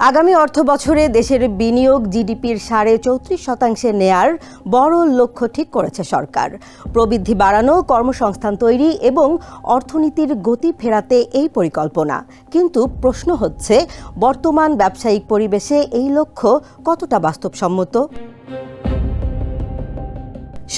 আগামী অর্থবছরে দেশের বিনিয়োগ জিডিপির 34.5% নেয়ার বড় লক্ষ্য ঠিক করেছে সরকার। প্রবৃদ্ধি বাড়ানো, কর্মসংস্থান তৈরি এবং অর্থনীতির গতি ফেরাতে এই পরিকল্পনা। কিন্তু প্রশ্ন হচ্ছে, বর্তমান ব্যবসায়িক পরিবেশে এই লক্ষ্য কতটা বাস্তবসম্মত?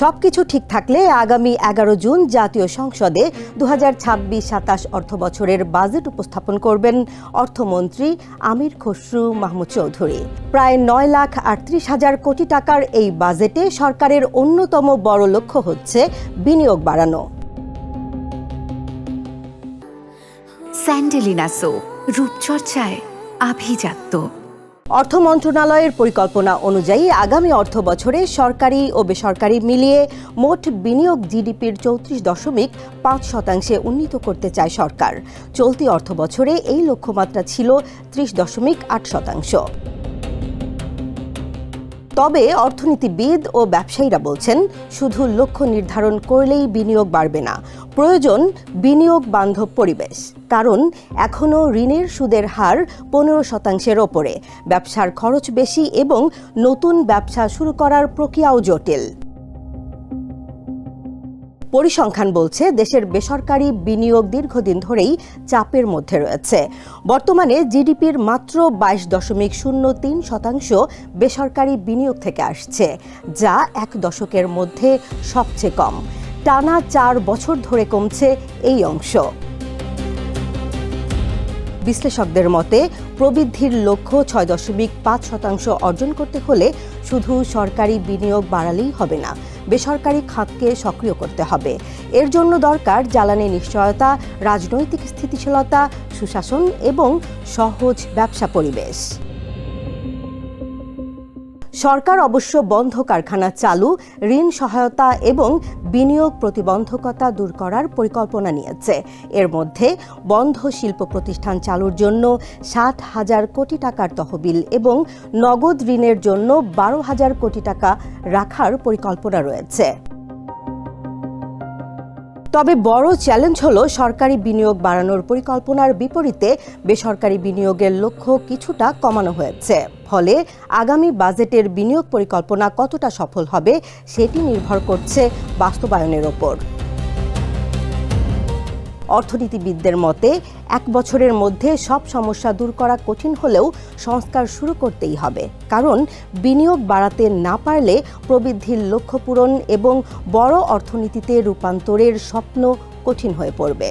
সবকিছু ঠিক থাকলে আগামী 11 জুন জাতীয় সংসদে 2026-27 অর্থবছরের বাজেট উপস্থাপন করবেন অর্থমন্ত্রী আমির খসরু মাহমুদ চৌধুরী। প্রায় 9,38,000 কোটি টাকার এই বাজেটে সরকারের অন্যতম বড় লক্ষ্য হচ্ছে বিনিয়োগ বাড়ানো। স্যান্ডেলিনা সো, রূপচর্চায় আভিজাত্য। অর্থ মন্ত্রণালয়ের পরিকল্পনা অনুযায়ী আগামী অর্থবছরে সরকারি ও বেসরকারি মিলিয়ে মোট বিনিয়োগ জিডিপির 34.5% উন্নীত করতে চায় সরকার। চলতি অর্থবছরে এই লক্ষ্যমাত্রা ছিল 30.8%। তবে অর্থনীতিবিদ ও ব্যবসায়ীরা বলছেন, শুধু লক্ষ্য নির্ধারণ করলেই বিনিয়োগ বাড়বে না, প্রয়োজন বিনিয়োগ বান্ধব পরিবেশ। কারণ এখনও ঋণের সুদের হার 15%-এর ওপরে, ব্যবসার খরচ বেশি এবং নতুন ব্যবসা শুরু করার প্রক্রিয়াও জটিল। পরিসংখ্যান বলছে, দেশের বেসরকারি বিনিয়োগ দীর্ঘদিন ধরেই চাপের মধ্যে রয়েছে। বর্তমানে জিডিপির মাত্র 22.03% বেসরকারি বিনিয়োগ থেকে আসছে, যা এক দশকের মধ্যে সবচেয়ে কম। টানা 4 বছর ধরে কমছে এই অংশ। বিশ্লেষকদের মতে, প্রবৃদ্ধির লক্ষ্য 6.5% অর্জন করতে হলে শুধু সরকারি বিনিয়োগ বাড়ালেই হবে না, বেসরকারি খাতকে সক্রিয় করতে হবে। এর জন্য দরকার জ্বালানি নিশ্চয়তা, রাজনৈতিক স্থিতিশীলতা, সুশাসন এবং সহজ ব্যবসা পরিবেশ। সরকার অবশ্য বন্ধ কারখানা চালু, ঋণ সহায়তা এবং বিনিয়োগ প্রতিবন্ধকতা দূর করার পরিকল্পনা নিয়েছে। এর মধ্যে বন্ধ শিল্প প্রতিষ্ঠান চালুর জন্য 60,000 কোটি টাকার তহবিল এবং নগদ ঋণের জন্য 12,000 কোটি টাকা রাখার পরিকল্পনা রয়েছে। তবে বড় চ্যালেঞ্জ হলো, সরকারি বিনিয়োগ বাড়ানোর পরিকল্পনার বিপরীতে বেসরকারি বিনিয়োগের লক্ষ্য কিছুটা কমানো হয়েছে। ফলে আগামী বাজেটের বিনিয়োগ পরিকল্পনা কতটা সফল হবে সেটি নির্ভর করছে বাস্তবায়নের ওপর। অর্থনীতিবিদদের মতে, 1 বছরের মধ্যে সব সমস্যা দূর করা কঠিন হলেও সংস্কার শুরু করতেই হবে। কারণ বিনিয়োগ বাড়াতে না পারলে প্রবৃদ্ধির লক্ষ্য পূরণ এবং বড় অর্থনীতিতে রূপান্তরের স্বপ্ন কঠিন হয়ে পড়বে।